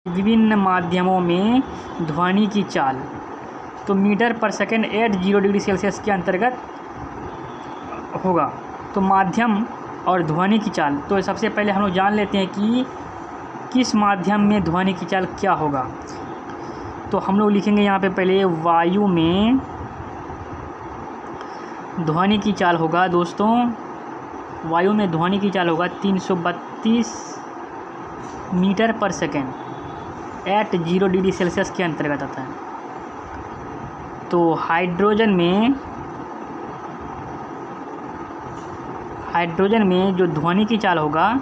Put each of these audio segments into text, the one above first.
विभिन्न माध्यमों में ध्वनि की चाल। तो मीटर पर सेकंड एट 0 डिग्री सेल्सियस के अंतर्गत होगा। तो माध्यम और ध्वनि की चाल, तो सबसे पहले हम लोग जान लेते हैं कि किस माध्यम में ध्वनि की चाल क्या होगा। तो हम लोग लिखेंगे यहाँ पे पहले वायु में ध्वनि की चाल होगा दोस्तों, वायु में ध्वनि की चाल होगा 332 मीटर पर सेकेंड एट 0 डिग्री सेल्सियस के अंतर्गत आता है। तो हाइड्रोजन में जो ध्वनि की चाल होगा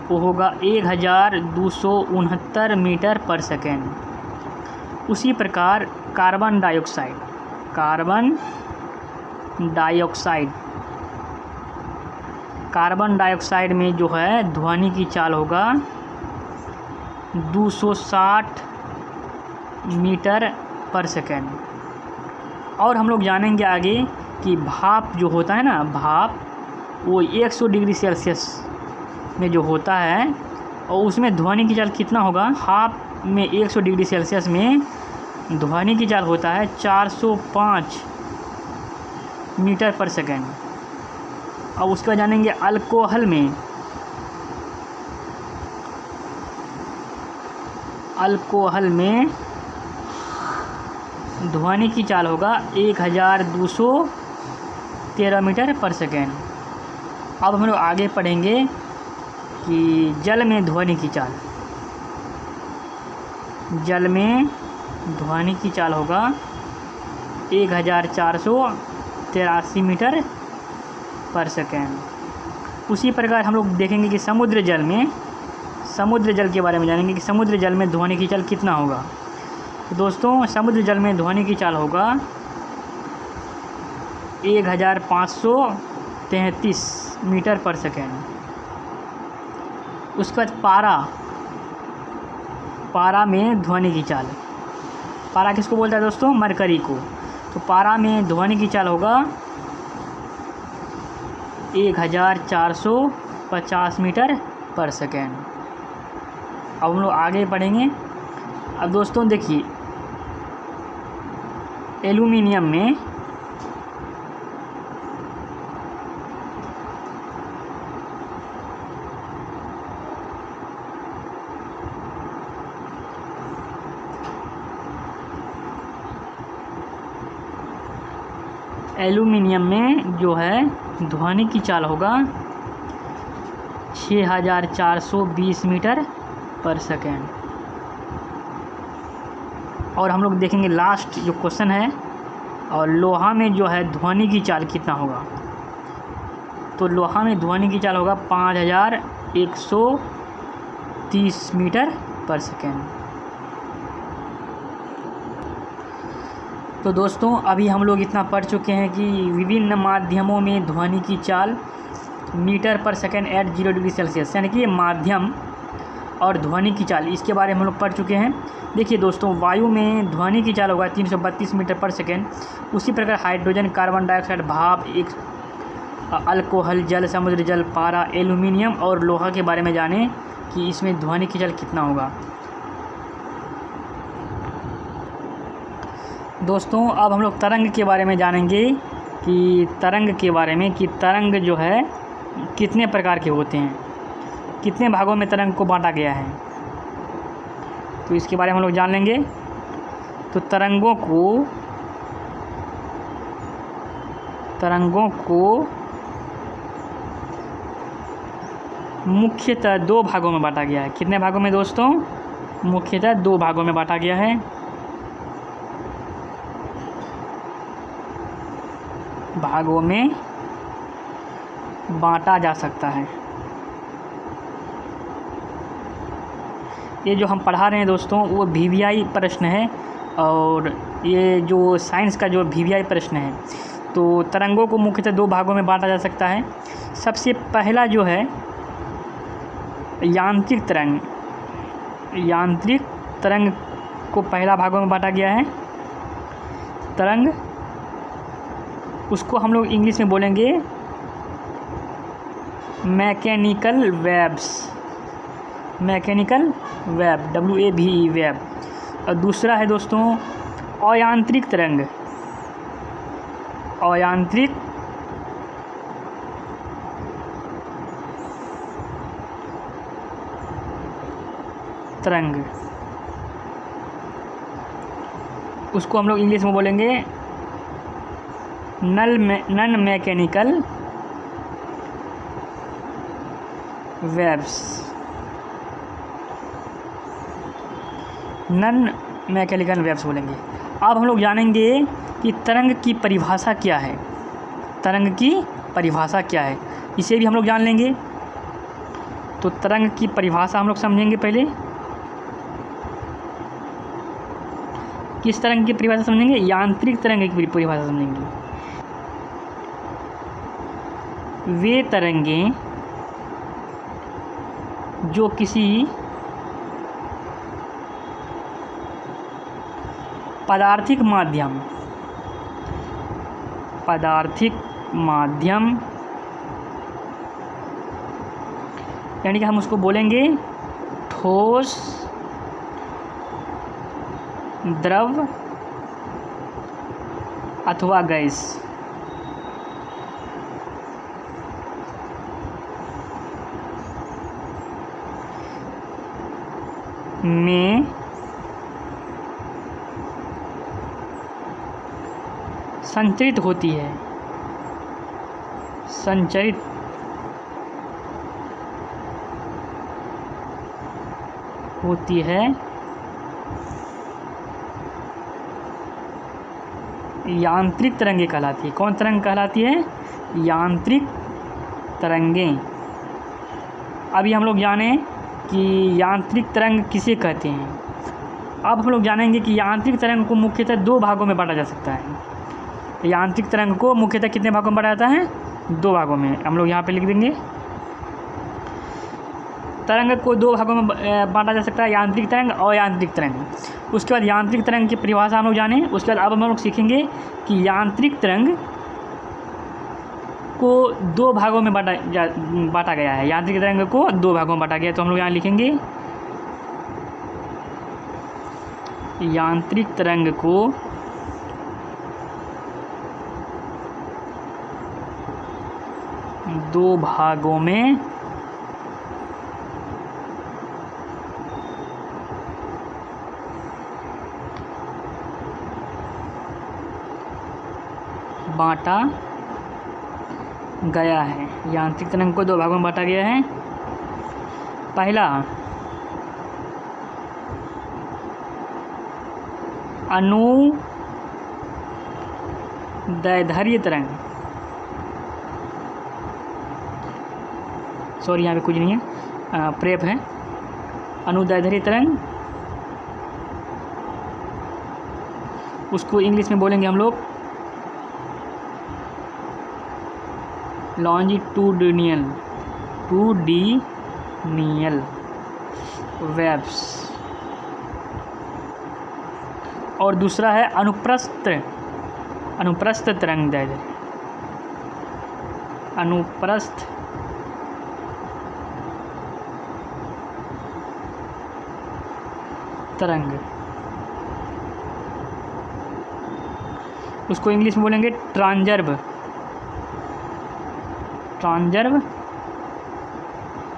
वो होगा 1269 मीटर पर सेकेंड। उसी प्रकार कार्बन डाइऑक्साइड में जो है ध्वनि की चाल होगा 260 मीटर पर सेकेंड। और हम लोग जानेंगे आगे कि भाप जो होता है ना, भाप वो 100 डिग्री सेल्सियस में जो होता है और उसमें ध्वनि की चाल कितना होगा। भाप में 100 डिग्री सेल्सियस में ध्वनि की चाल होता है 405 मीटर पर सेकेंड। अब उसके बाद जानेंगे अल्कोहल में ध्वनि की चाल होगा 1213 मीटर पर सेकेंड। अब हम लोग आगे पढ़ेंगे कि जल में ध्वनि की चाल। जल में ध्वनि की चाल होगा 1483 मीटर पर सेकेंड। उसी प्रकार हम लोग देखेंगे कि समुद्र जल के बारे में जानेंगे कि समुद्र जल में ध्वनि की चाल कितना होगा। तो दोस्तों समुद्र जल में ध्वनि की चाल होगा 1533 मीटर पर सेकेंड। उसके बाद पारा में ध्वनि की चाल। पारा किसको बोलता है दोस्तों? मरकरी को। तो पारा में ध्वनि की चाल होगा 1450 मीटर पर सेकेंड। अब हम लोग आगे पढ़ेंगे। अब दोस्तों देखिए एल्यूमिनियम में जो है ध्वनि की चाल होगा 6420 मीटर पर सेकेंड। और हम लोग देखेंगे लास्ट जो क्वेश्चन है, और लोहा में जो है ध्वनि की चाल कितना होगा। तो लोहा में ध्वनि की चाल होगा 5130 मीटर पर सेकेंड। तो दोस्तों अभी हम लोग इतना पढ़ चुके हैं कि विभिन्न माध्यमों में ध्वनि की चाल मीटर पर सेकेंड एट 0 डिग्री सेल्सियस, यानी कि ये माध्यम और ध्वनि की चाल, इसके बारे में हम लोग पढ़ चुके हैं। देखिए दोस्तों वायु में ध्वनि की चाल होगा 332 मीटर पर सेकेंड। उसी प्रकार हाइड्रोजन, कार्बन डाइऑक्साइड, भाप, एक अल्कोहल, जल, समुद्र जल, पारा, एल्यूमिनियम और लोहा के बारे में जाने कि इसमें ध्वनि की चाल कितना होगा। दोस्तों अब हम लोग तरंग के बारे में जानेंगे कि तरंग जो है कितने प्रकार के होते हैं, कितने भागों में तरंग को बांटा गया है, तो इसके बारे में हम लोग जान लेंगे। तो तरंगों को मुख्यतः 2 भागों में बांटा गया है। कितने भागों में दोस्तों? मुख्यतः 2 भागों में बांटा गया है। भागों में बांटा जा सकता है। ये जो हम पढ़ा रहे हैं दोस्तों वो VVI प्रश्न है, और ये जो साइंस का जो VVI प्रश्न है। तो तरंगों को मुख्यतः 2 भागों में बांटा जा सकता है। सबसे पहला जो है यांत्रिक तरंग को पहला भागों में बांटा गया है। तरंग उसको हम लोग इंग्लिश में बोलेंगे mechanical mechanical wave, WAVE wave. और दूसरा है दोस्तों अयांत्रिक तरंग, अयांत्रिक तरंग, उसको हम लोग इंग्लिश में बोलेंगे non mechanical waves, non mechanical waves बोलेंगे। अब हम लोग जानेंगे कि तरंग की परिभाषा क्या है, तरंग की परिभाषा क्या है, इसे भी हम लोग जान लेंगे। तो तरंग की परिभाषा हम लोग समझेंगे पहले। किस तरंग की परिभाषा समझेंगे? यांत्रिक तरंग की परिभाषा समझेंगे। वे तरंगें जो किसी पदार्थिक माध्यम यानी कि हम उसको बोलेंगे ठोस, द्रव अथवा गैस, में संचरित होती है, संचरित होती है यांत्रिक तरंगें कहलाती है। कौन तरंग कहलाती है? यांत्रिक तरंगें। अभी हम लोग जाने कि यांत्रिक तरंग किसे कहते हैं। अब हम लोग जानेंगे कि यांत्रिक तरंग को मुख्यतः दो भागों में बांटा जा सकता है। यांत्रिक तरंग को मुख्यतः कितने भागों में बांटा जाता है? दो भागों में। हम लोग यहाँ पे लिख देंगे तरंग को दो भागों में बांटा जा सकता है, यांत्रिक तरंग और यांत्रिक तरंग। उसके बाद यांत्रिक तरंग की परिभाषा हम लोग जाने। उसके बाद अब हम लोग सीखेंगे कि यांत्रिक तरंग को दो भागों में बांटा गया है। यांत्रिक तरंग को दो भागों में बांटा गया है। तो हम लोग यहाँ लिखेंगे यांत्रिक तरंग को दो भागों में बांटा गया है। यांत्रिक तरंग को दो भागों में बांटा गया है। पहला अनुदैर्ध्य तरंग, सॉरी यहाँ पे कुछ नहीं है, प्रेप है। अनुदैर्ध्य तरंग, उसको इंग्लिश में बोलेंगे हम लोग लॉन्जिट्यूडिनल वेव्स। और दूसरा है अनुप्रस्थ तरंग दैर्ध्य, अनुप्रस्थ तरंग, उसको इंग्लिश में बोलेंगे ट्रांजर्व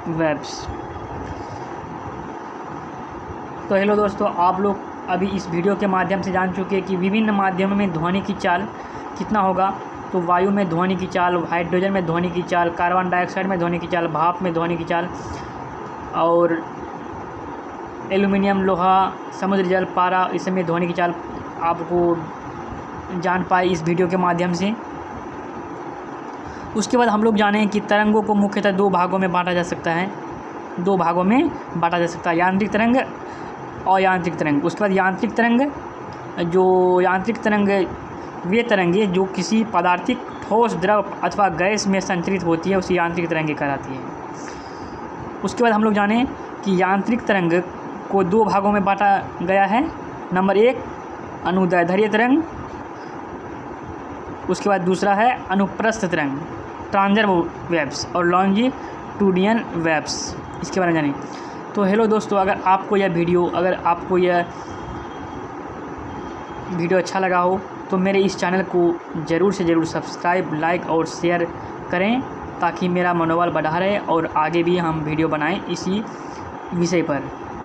वेव्स। तो हेलो दोस्तों, आप लोग अभी इस वीडियो के माध्यम से जान चुके हैं कि विभिन्न माध्यमों में ध्वनि की चाल कितना होगा। तो वायु में ध्वनि की चाल, हाइड्रोजन में ध्वनि की चाल, कार्बन डाइऑक्साइड में ध्वनि की चाल, भाप में ध्वनि की चाल, और एल्युमिनियम, लोहा, समुद्र जल, पारा, इसमें ध्वनि की चाल आपको जान पाए इस वीडियो के माध्यम से। उसके बाद हम लोग जानें कि तरंगों को मुख्यतः दो भागों में बांटा जा सकता है, दो भागों में बांटा जा सकता है, यांत्रिक तरंग और यांत्रिक तरंग। उसके बाद यांत्रिक तरंग, जो यांत्रिक तरंग वे तरंगे जो किसी पदार्थिक, ठोस, द्रव अथवा गैस में संचरित होती है, उसे यांत्रिक तरंगें कहलाती है। उसके बाद हम लोग जानें कि यांत्रिक तरंग को दो भागों में बांटा गया है। नंबर एक अनुदैर्ध्य तरंग, उसके बाद दूसरा है अनुप्रस्थ तरंग, ट्रांजर्व वेव्स, और लॉन्जिट्यूडिनल वेव्स। इसके बारे में जानें। तो हेलो दोस्तों, अगर आपको यह वीडियो अच्छा लगा हो तो मेरे इस चैनल को ज़रूर से ज़रूर सब्सक्राइब, लाइक और शेयर करें, ताकि मेरा मनोबल बढ़ा रहे और आगे भी हम वीडियो बनाएं इसी विषय पर।